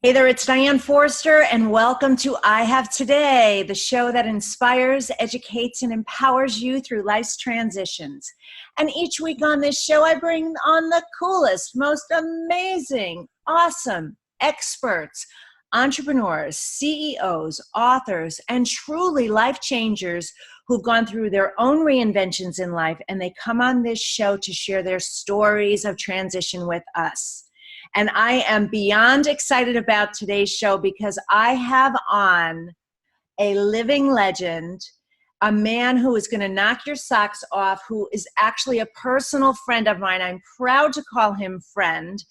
Hey there, it's Diane Forster, and welcome to I Have Today, the show that inspires, educates, and empowers you through life's transitions. And each week on this show, I bring on the coolest, most amazing, awesome experts, entrepreneurs, CEOs, authors, and truly life changers who've gone through their own reinventions in life, and they come on this show to share their stories of transition with us. And I am beyond excited about today's show because I have on a living legend, a man who is going to knock your socks off, who is actually a personal friend of mine. I'm proud to call him friend.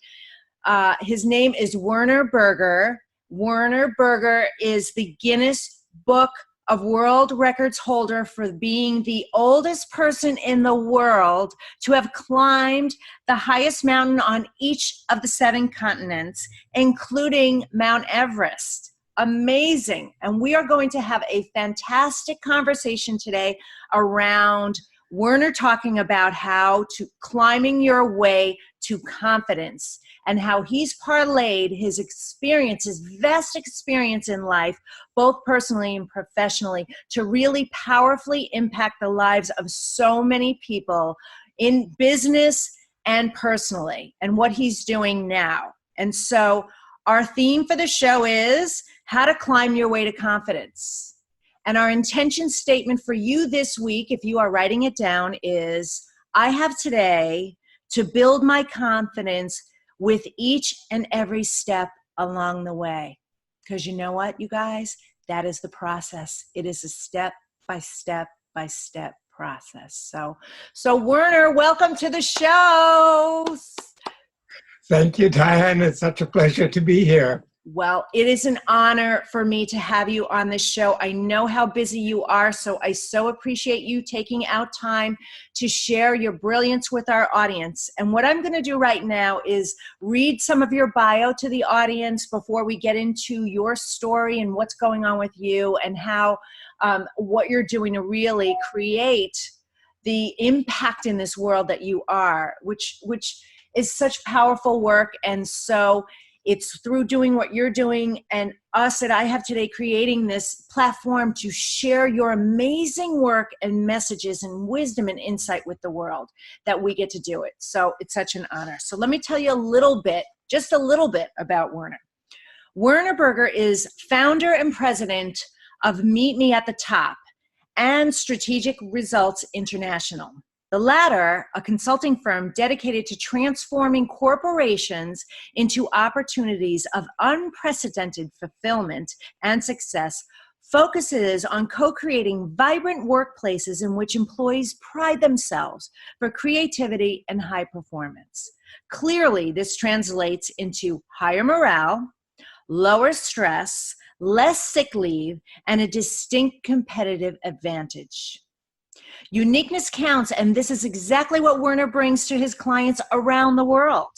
His name is Werner Berger. Werner Berger is the Guinness Book of World Records holder for being the oldest person in the world to have climbed the highest mountain on each of the 7 continents, including Mount Everest. Amazing. And we are going to have a fantastic conversation today around Werner talking about how to climbing your way to confidence and how he's parlayed his experience, his vast experience in life, both personally and professionally, to really powerfully impact the lives of so many people in business and personally, and what he's doing now. And so our theme for the show is how to climb your way to confidence. And our intention statement for you this week, if you are writing it down, is I have today to build my confidence with each and every step along the way. Because you know what, you guys? That is the process. It is a step by step by step process. So Werner, welcome to the show. Thank you, Diane. It's such a pleasure to be here. Well, it is an honor for me to have you on this show. I know how busy you are, so I so appreciate you taking out time to share your brilliance with our audience. And what I'm going to do right now is read some of your bio to the audience before we get into your story and what's going on with you and how what you're doing to really create the impact in this world that you are, which is such powerful work. And so it's through doing what you're doing and us that I Have Today creating this platform to share your amazing work and messages and wisdom and insight with the world that we get to do it. So it's such an honor. So let me tell you a little bit, just a little bit about Werner. Werner Berger is founder and president of Meet Me at the Top and Strategic Results International. The latter, a consulting firm dedicated to transforming corporations into opportunities of unprecedented fulfillment and success, focuses on co-creating vibrant workplaces in which employees pride themselves for creativity and high performance. Clearly, this translates into higher morale, lower stress, less sick leave, and a distinct competitive advantage. Uniqueness counts, and this is exactly what Werner brings to his clients around the world.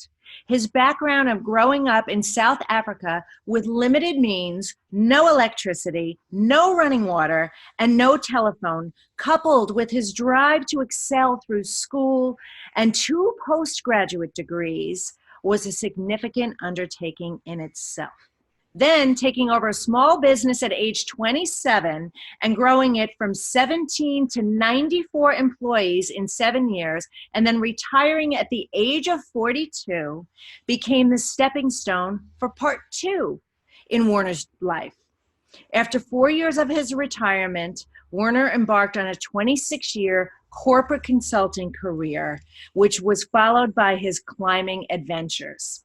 His background of growing up in South Africa with limited means, no electricity, no running water, and no telephone, coupled with his drive to excel through school and 2 postgraduate degrees, was a significant undertaking in itself. Then taking over a small business at age 27 and growing it from 17 to 94 employees in 7 years, and then retiring at the age of 42 became the stepping stone for part 2 in Werner's life. After 4 years of his retirement, Werner embarked on a 26-year corporate consulting career, which was followed by his climbing adventures.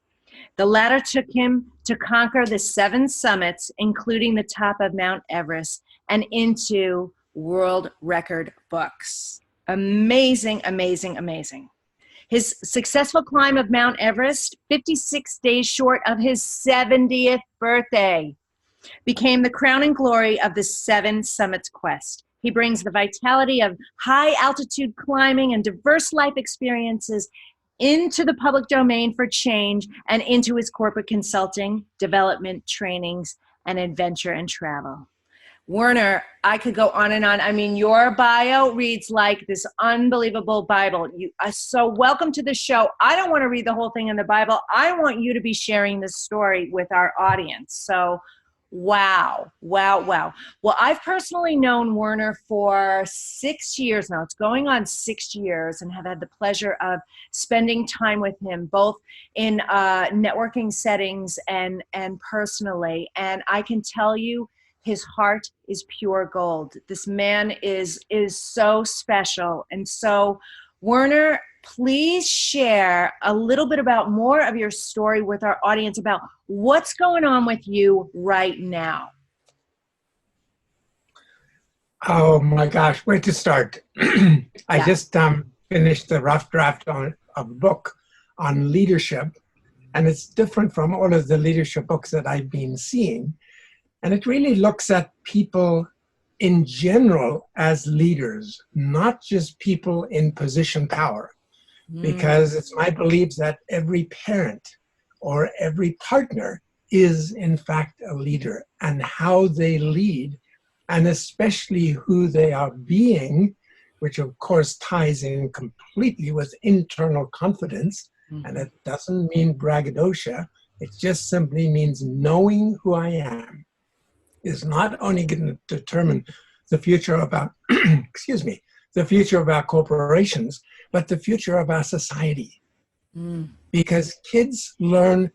The latter took him to conquer the 7 summits, including the top of Mount Everest, and into world record books. Amazing, amazing, amazing. His successful climb of Mount Everest, 56 days short of his 70th birthday, became the crowning glory of the 7 Summits quest. He brings the vitality of high altitude climbing and diverse life experiences into the public domain for change and into his corporate consulting, development, trainings, and adventure and travel. Werner, I could go on and on. I mean, your bio reads like this unbelievable Bible. So welcome to the show. I don't want to read the whole thing in the Bible. I want you to be sharing this story with our audience. So wow. Well, I've personally known Werner for 6 years now. It's going on 6 years, and have had the pleasure of spending time with him, both in networking settings and personally. And I can tell you, his heart is pure gold. This man is so special. And so, Werner, please share a little bit about more of your story with our audience about what's going on with you right now. Oh my gosh, where to start? I just finished the rough draft of a book on leadership, and it's different from all of the leadership books that I've been seeing. And it really looks at people in general as leaders, not just people in position power. Because it's my belief that every parent or every partner is in fact a leader, and how they lead, and especially who they are being, which of course ties in completely with internal confidence. And it doesn't mean braggadocio. It just simply means knowing who I am is not only going to determine the future of our, excuse me, the future of our corporations, but the future of our society. Because kids learn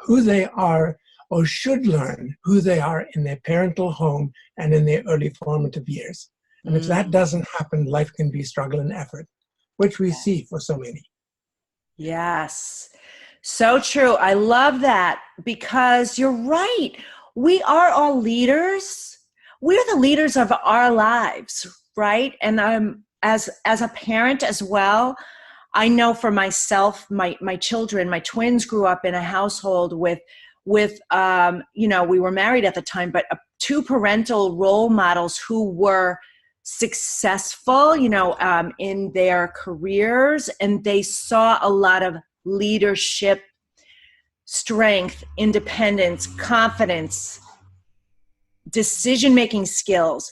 who they are, or should learn who they are, in their parental home and in their early formative years. And if that doesn't happen, life can be struggle and effort, which we see for so many. Yes, so true. I love that, because you're right. We are all leaders. We're the leaders of our lives, right? And as a parent as well, I know for myself, my children, my twins grew up in a household with you know, we were married at the time, but two parental role models who were successful, you know, in their careers, and they saw a lot of leadership, strength, independence, confidence, decision-making skills,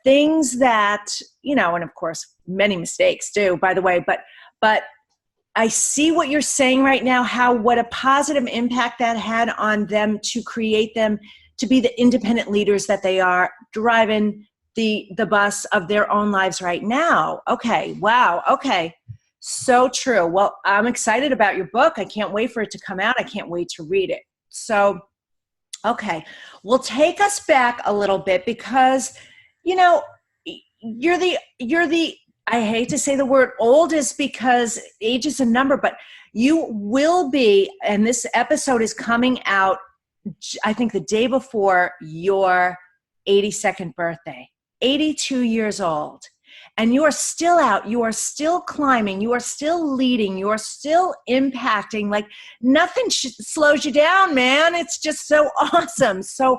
things that, you know, and of course, many mistakes too, by the way, but I see what you're saying right now, what a positive impact that had on them to create them to be the independent leaders that they are, driving the bus of their own lives right now. Okay, wow, okay. So true. Well, I'm excited about your book. I can't wait for it to come out. I can't wait to read it. So, okay, well, take us back a little bit, because, you know, you're the, I hate to say the word oldest, because age is a number, but you will be, and this episode is coming out, I think the day before your 82nd birthday, 82 years old. And you are still out, you are still climbing, you are still leading, you are still impacting. Like nothing slows you down, man. It's just so awesome. So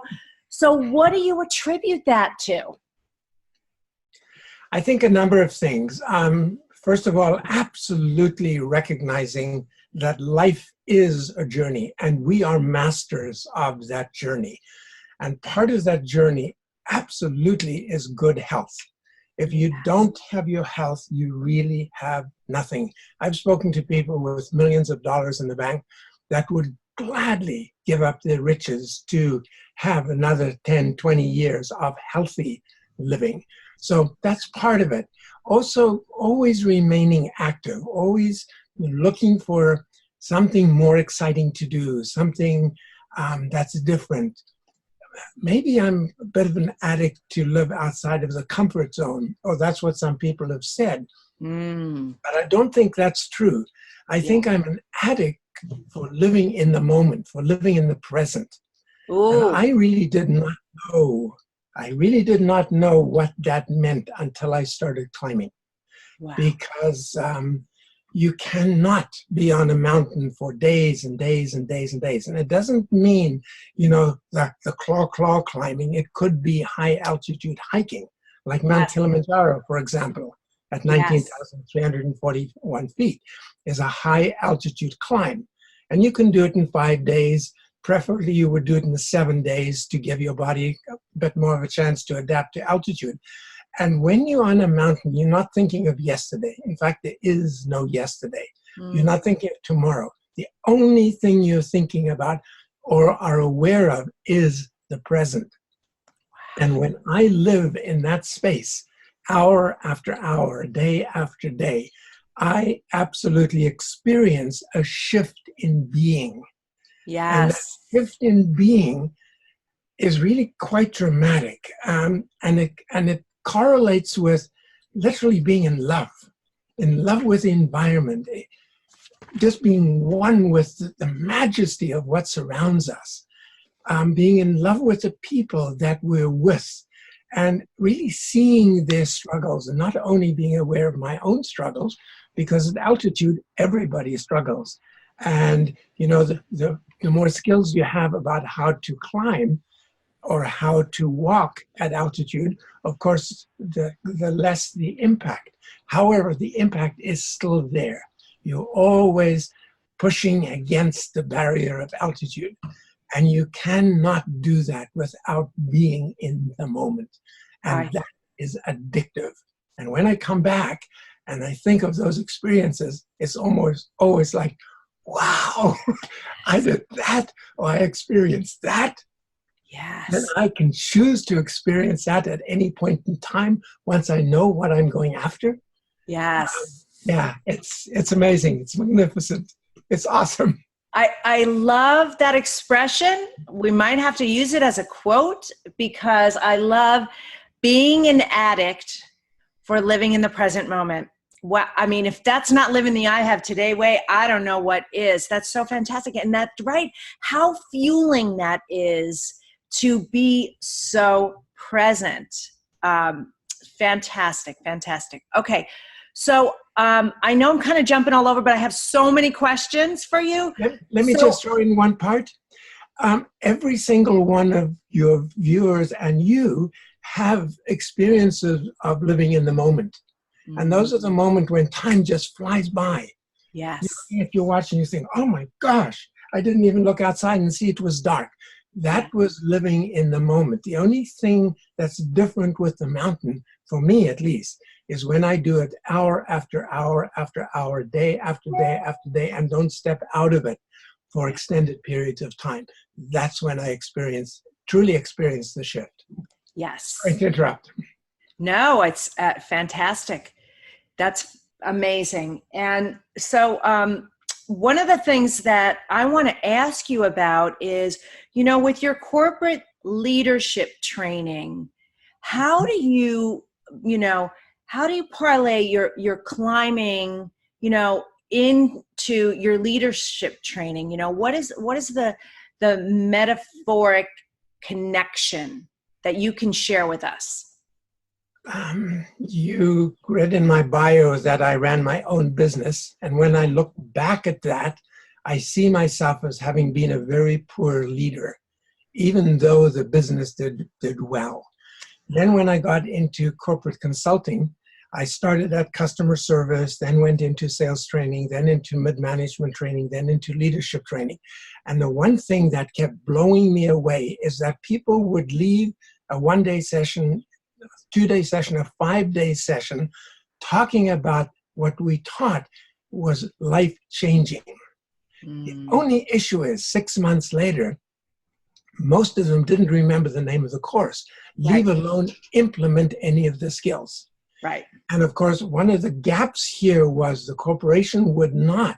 what do you attribute that to? I think a number of things. First of all, absolutely recognizing that life is a journey, and we are masters of that journey. And part of that journey absolutely is good health. If you don't have your health, you really have nothing. I've spoken to people with millions of dollars in the bank that would gladly give up their riches to have another 10, 20 years of healthy living. So that's part of it. Also, always remaining active, always looking for something more exciting to do, something that's different. Maybe I'm a bit of an addict to live outside of the comfort zone, or that's what some people have said. But I don't think that's true. I think I'm an addict for living in the moment, for living in the present. And I really did not know. I really did not know what that meant until I started climbing. Wow. Because you cannot be on a mountain for days and days and days and days. And it doesn't mean, you know, the claw climbing. It could be high altitude hiking, like Mount Kilimanjaro, for example, at 19,341 feet is a high altitude climb. And you can do it in 5 days. preferably you would do it in the 7 days to give your body a bit more of a chance to adapt to altitude. And when you're on a mountain, you're not thinking of yesterday. In fact, there is no yesterday. You're not thinking of tomorrow. The only thing you're thinking about or are aware of is the present. And when I live in that space, hour after hour, day after day, I absolutely experience a shift in being. Yes. And that shift in being is really quite dramatic. And it correlates with literally being in love with the environment, just being one with the majesty of what surrounds us, being in love with the people that we're with, and really seeing their struggles, and not only being aware of my own struggles, because at altitude, everybody struggles. And, you know, the more skills you have about how to climb or how to walk at altitude, of course, the less the impact. However, the impact is still there. You're always pushing against the barrier of altitude. And you cannot do that without being in the moment. And that is addictive. And when I come back and I think of those experiences, it's almost always like, wow, I did that, or I experienced that. Yes. And I can choose to experience that at any point in time once I know what I'm going after. Yes. Yeah, it's amazing. It's magnificent. It's awesome. I love that expression. We might have to use it as a quote, because I love being an addict for living in the present moment. What, I mean, if that's not living the I have today way, I don't know what is. That's so fantastic. And that's right. How fueling that is to be so present. Fantastic, fantastic. Okay. So I know I'm kind of jumping all over, but I have so many questions for you. Let me just throw in one part. Every single one of your viewers and you have experiences of living in the moment. Mm-hmm. And those are the moments when time just flies by. Yes. If you're watching, you think, oh my gosh, I didn't even look outside and see it was dark. That was living in the moment. The only thing that's different with the mountain, for me at least, is when I do it hour after hour after hour, day after day after day, and don't step out of it for extended periods of time. That's when I truly experience the shift. Yes. Sorry to interrupt. No, it's fantastic. That's amazing. And so one of the things that I want to ask you about is, you know, with your corporate leadership training, how do you parlay your climbing, you know, into your leadership training? You know, what is the metaphoric connection that you can share with us? You read in my bio that I ran my own business. And when I look back at that, I see myself as having been a very poor leader, even though the business did well. Then when I got into corporate consulting, I started at customer service, then went into sales training, then into mid-management training, then into leadership training. And the one thing that kept blowing me away is that people would leave a one-day session, a two-day session, a five-day session, talking about what we taught was life-changing. The only issue is 6 months later, most of them didn't remember the name of the course, leave alone implement any of the skills. Right. And of course, one of the gaps here was the corporation would not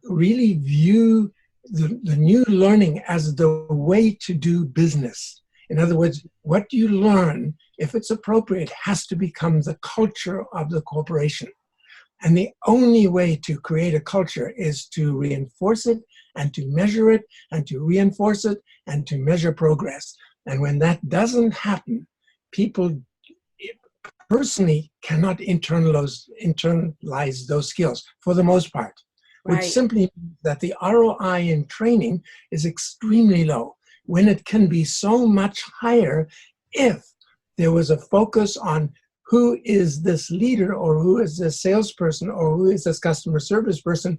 really view the new learning as the way to do business. In other words, what you learn, if it's appropriate, has to become the culture of the corporation. And the only way to create a culture is to reinforce it and to measure it and to reinforce it and to measure progress. And when that doesn't happen, people personally cannot internalize those skills for the most part, which simply means that the ROI in training is extremely low, when it can be so much higher if there was a focus on who is this leader, or who is this salesperson, or who is this customer service person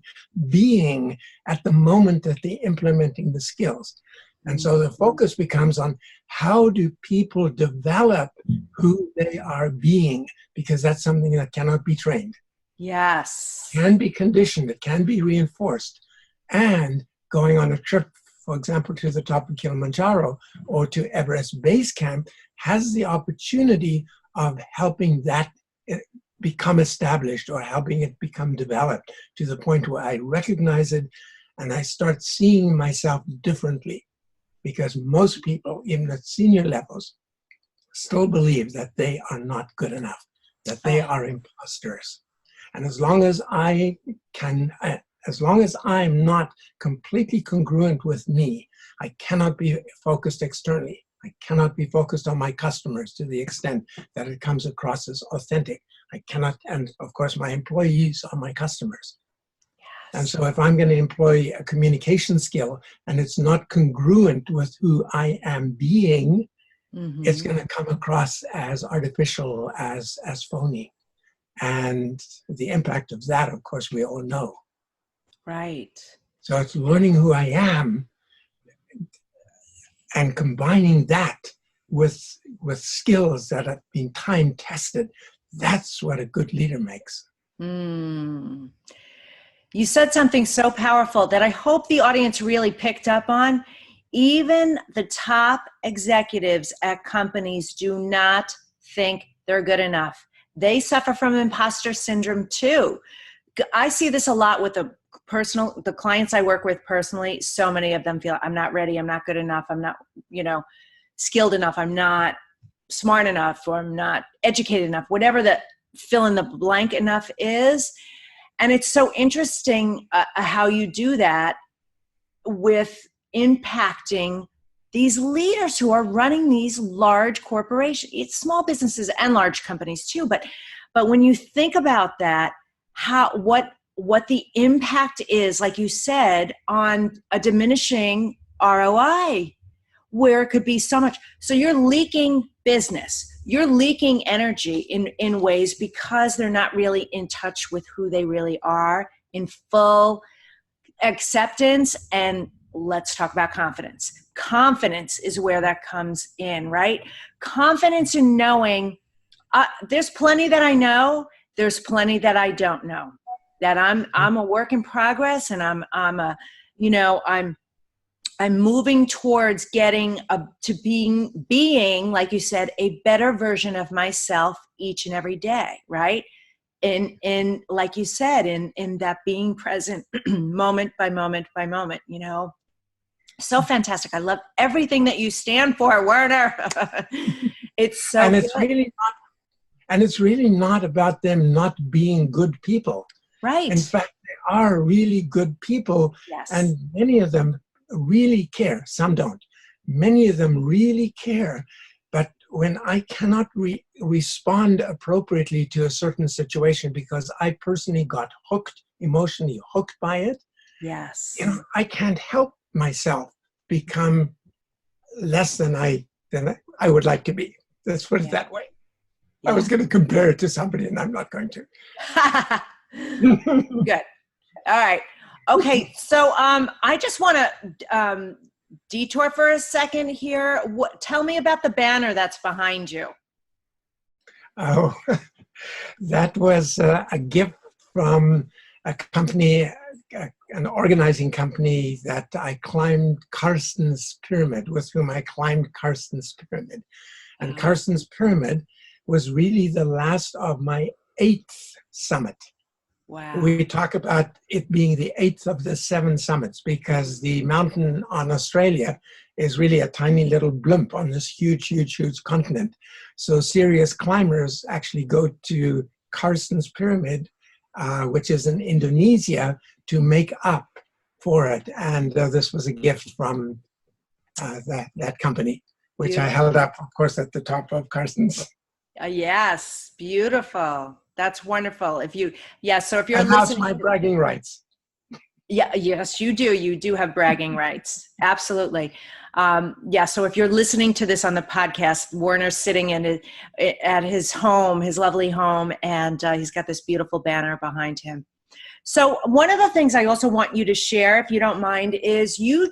being at the moment that they're implementing the skills. And so the focus becomes on how do people develop who they are being, because that's something that cannot be trained. Yes. It can be conditioned, it can be reinforced. And going on a trip, for example, to the top of Kilimanjaro or to Everest Base Camp has the opportunity of helping that become established, or helping it become developed to the point where I recognize it and I start seeing myself differently. Because most people, even at senior levels, still believe that they are not good enough, that they are imposters. And as long as I'm not completely congruent with me, I cannot be focused externally. I cannot be focused on my customers to the extent that it comes across as authentic. I cannot, and of course my employees are my customers. And so if I'm going to employ a communication skill and it's not congruent with who I am being, it's going to come across as artificial, as phony. And the impact of that, of course, we all know. Right. So it's learning who I am and combining that with skills that have been time tested. That's what a good leader makes. You said something so powerful that I hope the audience really picked up on. Even the top executives at companies do not think they're good enough. They suffer from imposter syndrome too. I see this a lot with the clients I work with personally. So many of them feel I'm not ready, I'm not good enough, I'm not, skilled enough, I'm not smart enough, or I'm not educated enough, whatever the fill in the blank enough is. And it's so interesting how you do that with impacting these leaders who are running these large corporations. It's small businesses and large companies too. But when you think about that, what the impact is, like you said, on a diminishing ROI, where it could be so much. So you're leaking business. You're leaking energy in ways because they're not really in touch with who they really are, in full acceptance. And let's talk about confidence. Confidence is where that comes in, right? Confidence in knowing there's plenty that I know, there's plenty that I don't know, that I'm a work in progress, and I'm moving towards getting to being, like you said, a better version of myself each and every day, right? In like you said, in that being present moment by moment by moment, So fantastic. I love everything that you stand for, Werner. It's so and it's really not about them not being good people. Right. In fact, they are really good people. Yes. And many of them really care. Some don't. Many of them really care. But when I cannot respond appropriately to a certain situation because I personally got emotionally hooked by it, yes, I can't help myself become less than I would like to be. Let's put it that way. Yeah. I was going to compare it to somebody, and I'm not going to. Good. All right. Okay. So I just want to detour for a second here. Tell me about the banner that's behind you. Oh, that was a gift from a company, an organizing company that I climbed Carsons Pyramid, with whom I climbed Carsons Pyramid. And Carsons Pyramid was really the last of my 8th summit. Wow. We talk about it being the 8th of the 7 summits because the mountain on Australia is really a tiny little blimp on this huge, huge, huge continent. So serious climbers actually go to Carsons Pyramid, which is in Indonesia, to make up for it. And this was a gift from that company, which beautiful. I held up, of course, at the top of Carsons. Yes, beautiful. That's wonderful. So if you're and listening, that's my bragging rights. Yeah, yes, you do. You do have bragging rights. Absolutely. Yeah, so if you're listening to this on the podcast, Werner's sitting at his home, his lovely home, and he's got this beautiful banner behind him. So one of the things I also want you to share, if you don't mind, is you're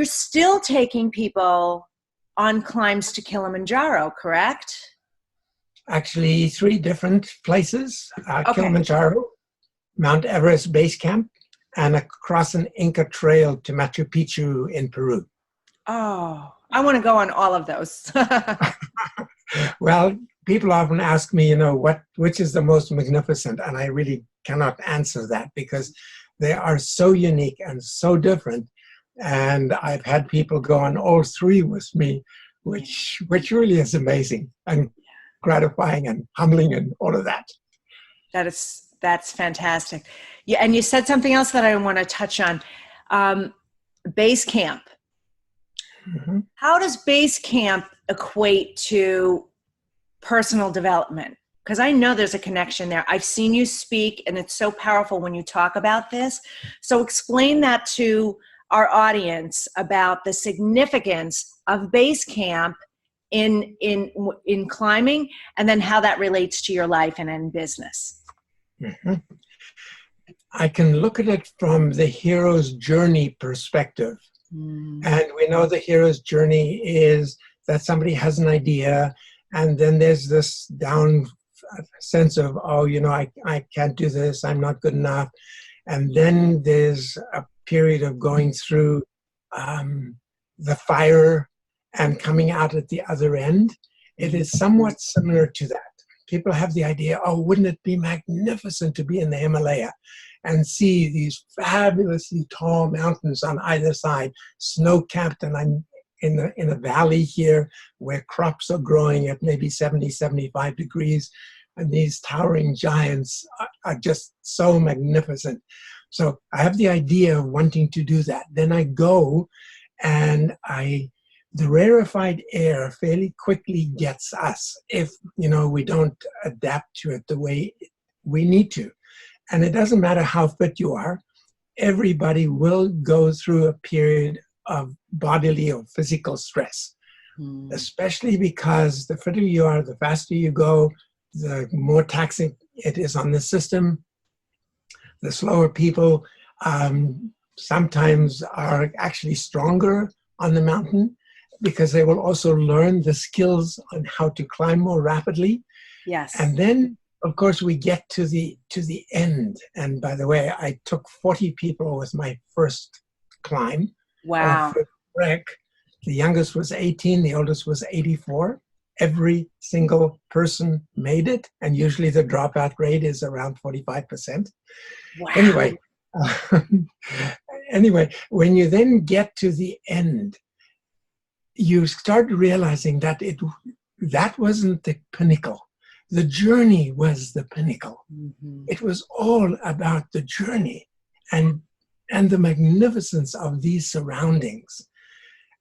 still taking people on climbs to Kilimanjaro, correct? Actually, 3 different places, Okay. Kilimanjaro, Mount Everest Base Camp, and across an Inca trail to Machu Picchu in Peru. Oh, I want to go on all of those. Well, people often ask me, which is the most magnificent? And I really cannot answer that because they are so unique and so different. And I've had people go on all 3 with me, which really is amazing and gratifying and humbling and all of that. That's fantastic. Yeah, and you said something else that I want to touch on. Base camp. Mm-hmm. How does base camp equate to personal development? Because I know there's a connection there. I've seen you speak, and it's so powerful when you talk about this. So explain that to our audience about the significance of base camp in climbing, and then how that relates to your life and in business. Mm-hmm. I can look at it from the hero's journey perspective. And we know the hero's journey is that somebody has an idea, and then there's this down sense of, I can't do this, I'm not good enough. And then there's a period of going through the fire and coming out at the other end. It is somewhat similar to that. People have the idea, wouldn't it be magnificent to be in the Himalaya and see these fabulously tall mountains on either side, snow-capped, and I'm in a valley here where crops are growing at maybe 70, 75 degrees, and these towering giants are just so magnificent. So I have the idea of wanting to do that. Then I go, and the rarefied air fairly quickly gets us if, we don't adapt to it the way we need to. And it doesn't matter how fit you are, everybody will go through a period of bodily or physical stress, especially because the fitter you are, the faster you go, the more taxing it is on the system. The slower people sometimes are actually stronger on the mountain because they will also learn the skills on how to climb more rapidly. Yes. And then, of course, we get to the end. And by the way, I took 40 people with my first climb. Wow. First trek. The youngest was 18, the oldest was 84. Every single person made it, and usually the dropout rate is around 45%. Wow. Anyway, when you then get to the end, you start realizing that that wasn't the pinnacle. The journey was the pinnacle. Mm-hmm. It was all about the journey and the magnificence of these surroundings.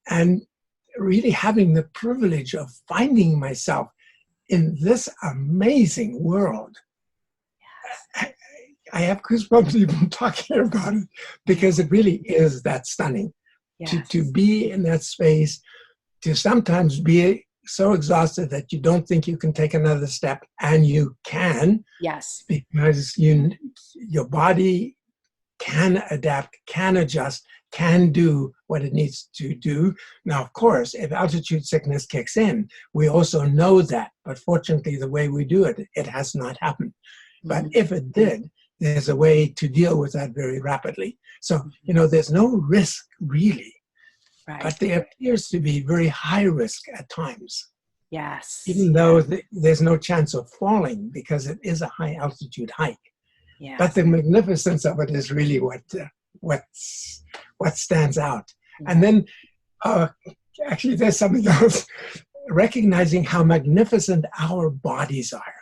And really having the privilege of finding myself in this amazing world. Yes. I have goosebumps even talking about it because it really is that stunning. Yes. To be in that space, to sometimes be so exhausted that you don't think you can take another step, and you can. Yes. Because your body can adapt, can adjust, can do what it needs to do. Now, of course, if altitude sickness kicks in, we also know that. But fortunately, the way we do it, it has not happened. But if it did, there's a way to deal with that very rapidly. So, there's no risk really. Right. But there appears to be very high risk at times. Yes. Even though there's no chance of falling because it is a high altitude hike. Yes. But the magnificence of it is really what stands out. And then actually there's something else, recognizing how magnificent our bodies are.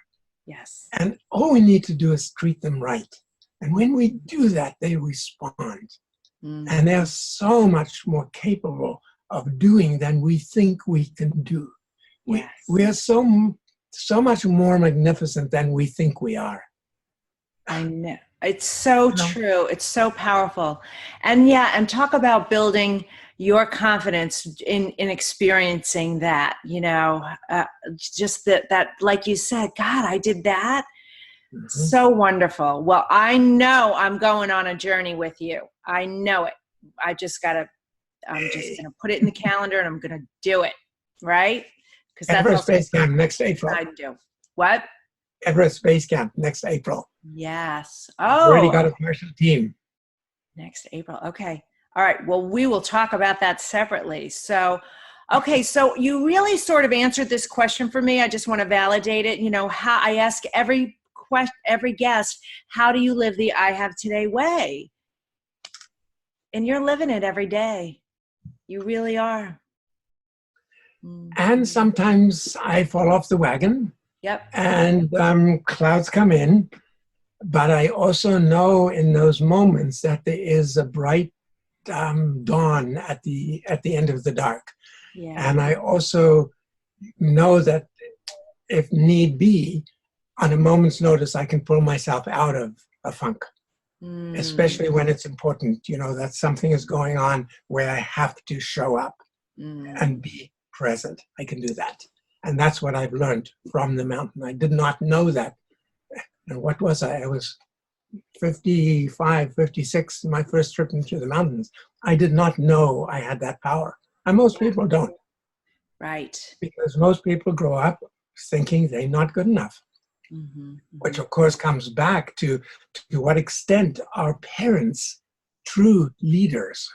Yes. And all we need to do is treat them right. And when we do that, they respond. And they're so much more capable of doing than we think we can do. Yes. We are so much more magnificent than we think we are. I know. It's so true. It's so powerful. And talk about building your confidence in experiencing that, just that, like you said, God, I did that. Mhm. So wonderful. Well, I know I'm going on a journey with you. I know it. I'm just going to put it in the calendar and I'm going to do it. Right? Because that's Everest also Base Camp next April. I do. What? Everest Base Camp next April. Yes. We've already Oh, got a partial team. next April. Okay. All right. Well, we will talk about that separately. So, okay. So you really sort of answered this question for me. I just want to validate it. How I ask every guest, how do you live the I Have Today way? And you're living it every day. You really are. And sometimes I fall off the wagon. Yep. And clouds come in. But I also know in those moments that there is a bright dawn at the end of the dark. Yeah. And I also know that if need be, on a moment's notice, I can pull myself out of a funk, especially when it's important, that something is going on where I have to show up and be present. I can do that. And that's what I've learned from the mountain. I did not know that. And what was I? I was 55, 56, my first trip into the mountains. I did not know I had that power. And most people don't. Right. Because most people grow up thinking they're not good enough. Which of course comes back to what extent are parents true leaders?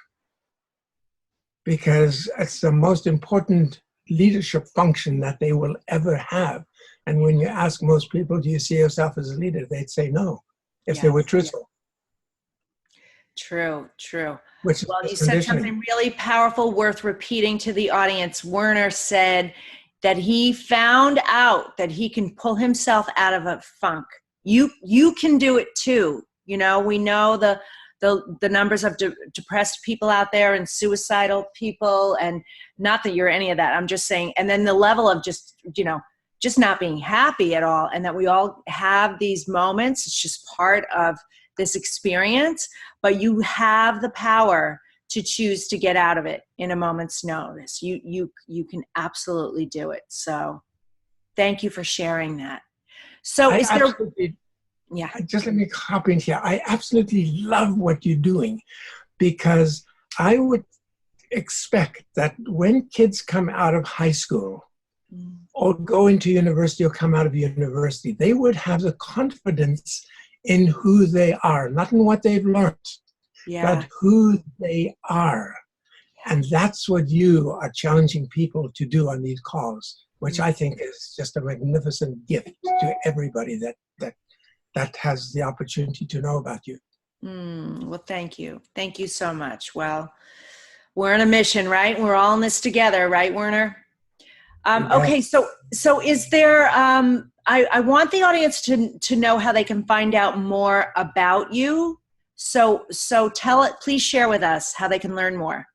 Because it's the most important leadership function that they will ever have. And when you ask most people, do you see yourself as a leader? They'd say no, if they were truthful. True. Which well, you said something really powerful worth repeating to the audience. Werner said that he found out that he can pull himself out of a funk. You can do it too. We know the numbers of depressed people out there and suicidal people, and not that you're any of that. I'm just saying, and then the level of just not being happy at all, and that we all have these moments. It's just part of this experience, but you have the power to choose to get out of it in a moment's notice. You can absolutely do it. So thank you for sharing that. So just let me hop in here. I absolutely love what you're doing, because I would expect that when kids come out of high school or go into university or come out of university, they would have the confidence in who they are, not in what they've learned, but who they are. And that's what you are challenging people to do on these calls, which I think is just a magnificent gift to everybody that has the opportunity to know about you. Well, thank you. Thank you so much. Well, we're on a mission, right? We're all in this together, right, Werner? Okay, so is there, I want the audience to know how they can find out more about you. So please share with us how they can learn more.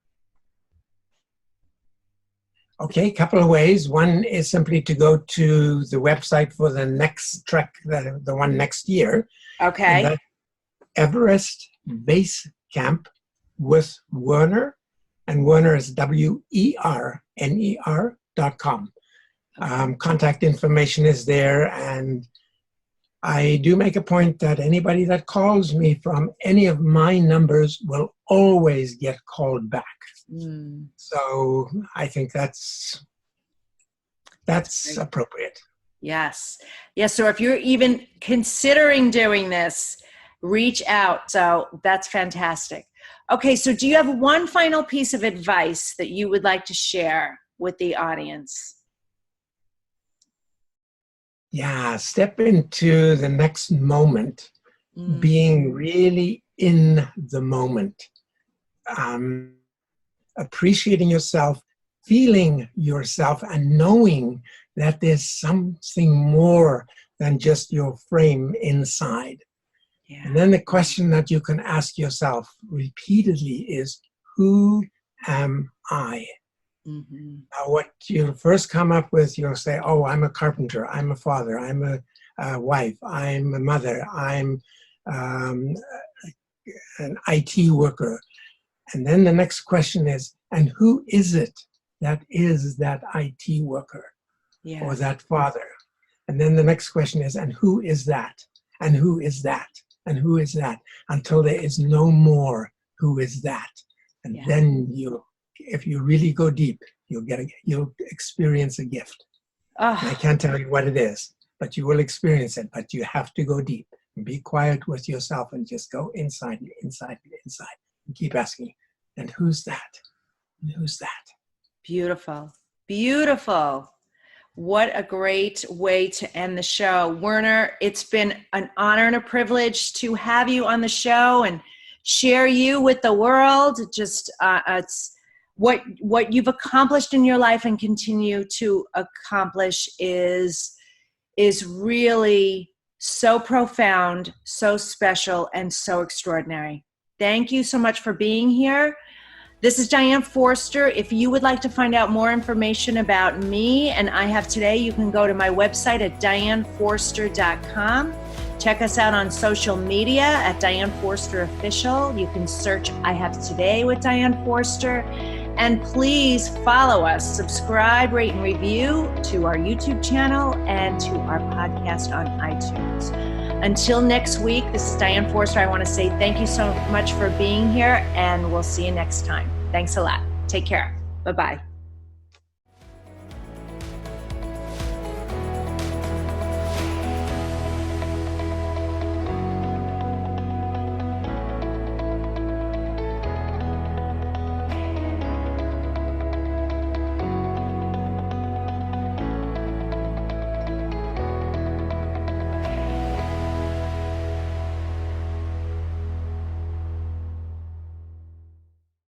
Okay, a couple of ways. One is simply to go to the website for the next trek, the one next year. Okay. And that's Everest Base Camp with Werner, and Werner is WERNER.com. Contact information is there, and I do make a point that anybody that calls me from any of my numbers will always get called back. So I think that's appropriate. Yes. So if you're even considering doing this, reach out. So that's fantastic. Okay, so do you have one final piece of advice that you would like to share with the audience? Yeah, step into the next moment, being really in the moment, appreciating yourself, feeling yourself, and knowing that there's something more than just your frame inside. Yeah. And then the question that you can ask yourself repeatedly is, who am I? What you first come up with, you'll say, oh, I'm a carpenter, I'm a father, I'm a wife, I'm a mother, I'm an IT worker. And then the next question is, and who is it that is that IT worker or that father? And then the next question is, and who is that? And who is that? And who is that? Until there is no more who is that. And then if you really go deep, you'll experience a gift. I can't tell you what it is, but you will experience it. But you have to go deep and be quiet with yourself and just go inside, inside, inside, and keep asking, and who's that? And who's that? Beautiful. Beautiful. What a great way to end the show. Werner, it's been an honor and a privilege to have you on the show and share you with the world. Just it's what you've accomplished in your life and continue to accomplish is really so profound, so special, and so extraordinary. Thank you so much for being here. This is Diane Forster. If you would like to find out more information about me and I Have Today, you can go to my website at dianeforster.com. Check us out on social media at Diane Forster Official. You can search I Have Today with Diane Forster. And please follow us, subscribe, rate, and review to our YouTube channel and to our podcast on iTunes. Until next week, this is Diane Forster. I want to say thank you so much for being here, and we'll see you next time. Thanks a lot. Take care. Bye-bye.